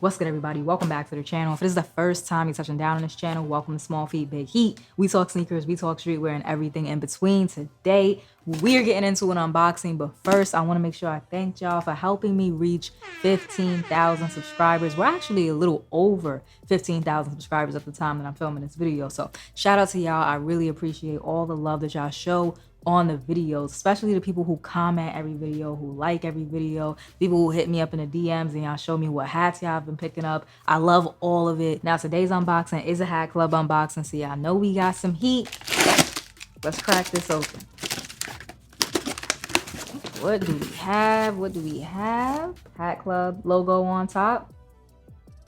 What's good, everybody? Welcome back to the channel. If this is the first time you're touching down on this channel, welcome to Small Feet Big Heat. We talk sneakers, we talk streetwear, and everything in between. Today, we're getting into an unboxing, but first, I want to make sure I thank y'all for helping me reach 15,000 subscribers. We're actually a little over 15,000 subscribers at the time that I'm filming this video, so shout out to y'all. I really appreciate all the love that y'all show on the videos, especially the people who comment every video, who like every video, people who hit me up in the DMs and y'all show me what hats y'all have been picking up. I love all of it. Now today's unboxing is a Hat Club unboxing, so y'all know we got some heat. Let's crack this open. What do we have? What do we have? Hat Club logo on top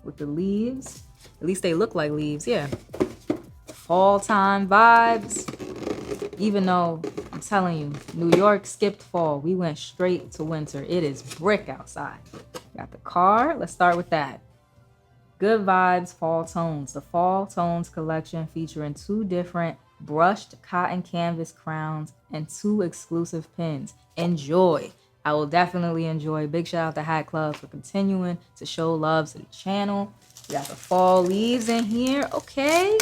with the leaves. At least they look like leaves, yeah. Fall time vibes. Even though I'm telling you, New York skipped fall. We went straight to winter. It is brick outside. Got the card. Let's start with that. Good vibes, fall tones. The fall tones collection featuring 2 different brushed cotton canvas crowns and 2 exclusive pins. Enjoy. I will definitely enjoy. Big shout out to Hat Club for continuing to show love to the channel. We got the fall leaves in here. Okay.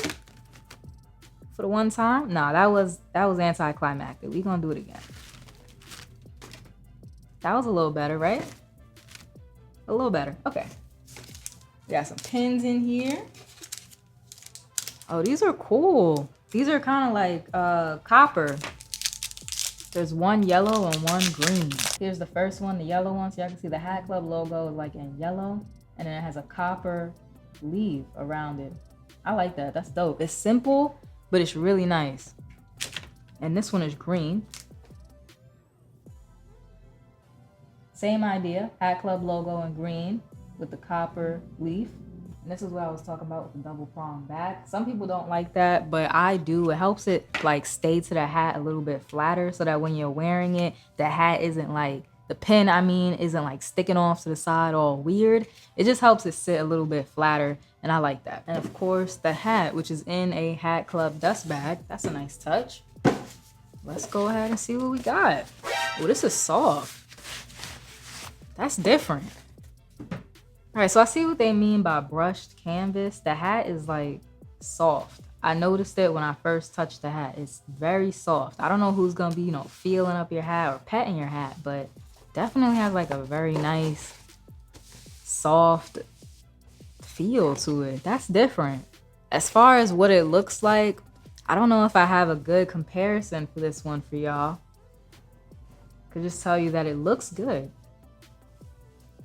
For the one time, nah, that was anticlimactic. We gonna do it again. That was a little better, right? A little better. Okay. We got some pins in here. Oh, these are cool. These are kind of like copper. There's one yellow and one green. Here's the first one, the yellow one. So y'all can see the Hat Club logo is like in yellow, and then it has a copper leaf around it. I like that. That's dope. It's simple, but it's really nice. And this one is green. Same idea, Hat Club logo in green with the copper leaf. And this is what I was talking about with the double prong back. Some people don't like that, but I do. It helps it like stay to the hat a little bit flatter so that when you're wearing it, the hat isn't like, the pin isn't like sticking off to the side all weird. It just helps it sit a little bit flatter, and I like that. And of course, the hat, which is in a Hat Club dust bag. That's a nice touch. Let's go ahead and see what we got. Oh, this is soft. That's different. All right, so I see what they mean by brushed canvas. The hat is like soft. I noticed it when I first touched the hat. It's very soft. I don't know who's gonna be, feeling up your hat or petting your hat, but definitely has like a very nice, soft feel to it. That's different. As far as what it looks like, I don't know if I have a good comparison for this one for y'all. Could just tell you that it looks good.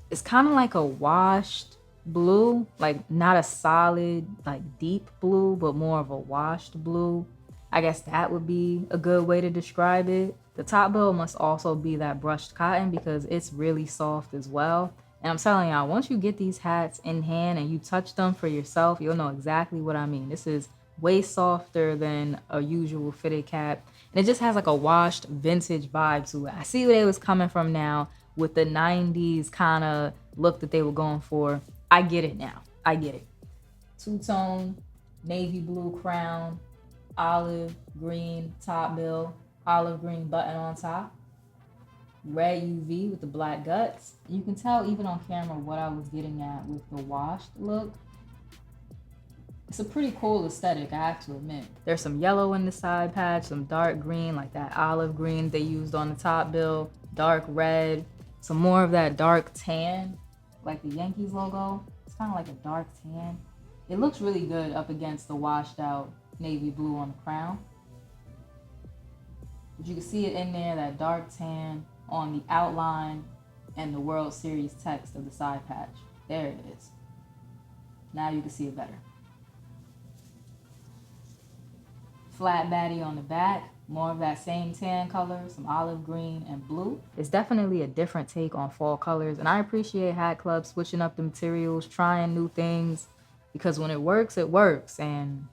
It's kind of like a washed blue, like not a solid, like deep blue, but more of a washed blue. I guess that would be a good way to describe it. The top bill must also be that brushed cotton because it's really soft as well. And I'm telling y'all, once you get these hats in hand and you touch them for yourself, you'll know exactly what I mean. This is way softer than a usual fitted cap. And it just has like a washed vintage vibe to it. I see where they was coming from now with the 90s kind of look that they were going for. I get it now. I get it. 2-tone, navy blue crown, olive green top bill, olive green button on top, red UV with the black guts. You can tell even on camera what I was getting at with the washed look. It's a pretty cool aesthetic, I have to admit. There's some yellow in the side patch, some dark green, like that olive green they used on the top bill, dark red, some more of that dark tan, like the Yankees logo. It's kind of like a dark tan. It looks really good up against the washed out navy blue on the crown. But you can see it in there, that dark tan on the outline and the World Series text of the side patch. There it is. Now you can see it better. Flat baddie on the back, more of that same tan color, some olive green and blue. It's definitely a different take on fall colors, and I appreciate Hat Club switching up the materials, trying new things, because when it works, and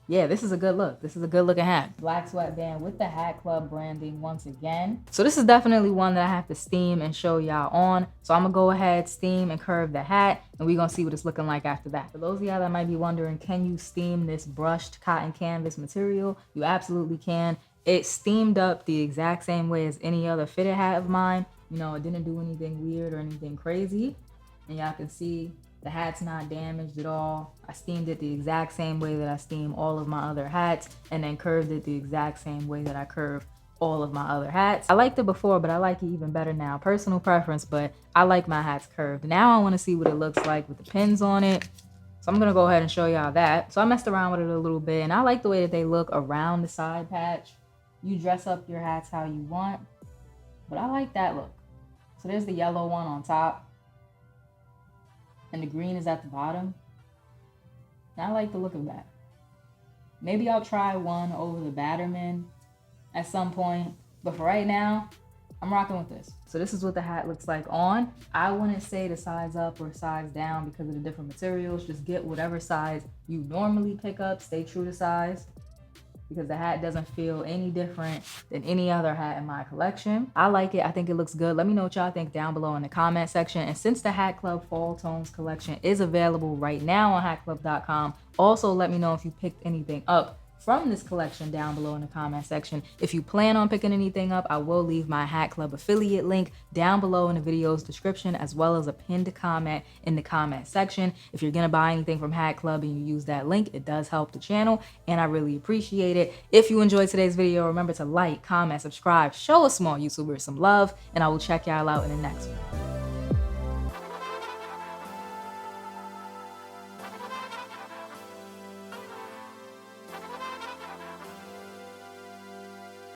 yeah, this is a good look. This is a good looking hat. Black sweatband with the Hat Club branding once again. So this is definitely one that I have to steam and show y'all on. So I'm gonna go ahead, steam and curve the hat, and we're gonna see what it's looking like after that. For those of y'all that might be wondering, can you steam this brushed cotton canvas material? You absolutely can. It steamed up the exact same way as any other fitted hat of mine. It didn't do anything weird or anything crazy. And y'all can see The hat's not damaged at all. I steamed it the exact same way that I steam all of my other hats, and then curved it the exact same way that I curve all of my other hats. I liked it before, but I like it even better now. Personal preference, but I like my hats curved. Now I want to see what it looks like with the pins on it. So I'm gonna go ahead and show y'all that. So I messed around with it a little bit, and I like the way that they look around the side patch. You dress up your hats how you want, but I like that look. So there's the yellow one on top, and the green is at the bottom. And I like the look of that. Maybe I'll try one over the Batterman at some point, but for right now, I'm rocking with this. So this is what the hat looks like on. I wouldn't say to size up or size down because of the different materials. Just get whatever size you normally pick up. Stay true to size, because the hat doesn't feel any different than any other hat in my collection. I like it. I think it looks good. Let me know what y'all think down below in the comment section. And since the Hat Club FallTones collection is available right now on hatclub.com, also let me know if you picked anything up from this collection down below in the comment section. If you plan on picking anything up, I will leave my Hat Club affiliate link down below in the video's description, as well as a pinned comment in the comment section. If you're gonna buy anything from Hat Club and you use that link, it does help the channel, and I really appreciate it. If you enjoyed today's video, remember to like, comment, subscribe, show a small YouTuber some love, and I will check y'all out in the next one.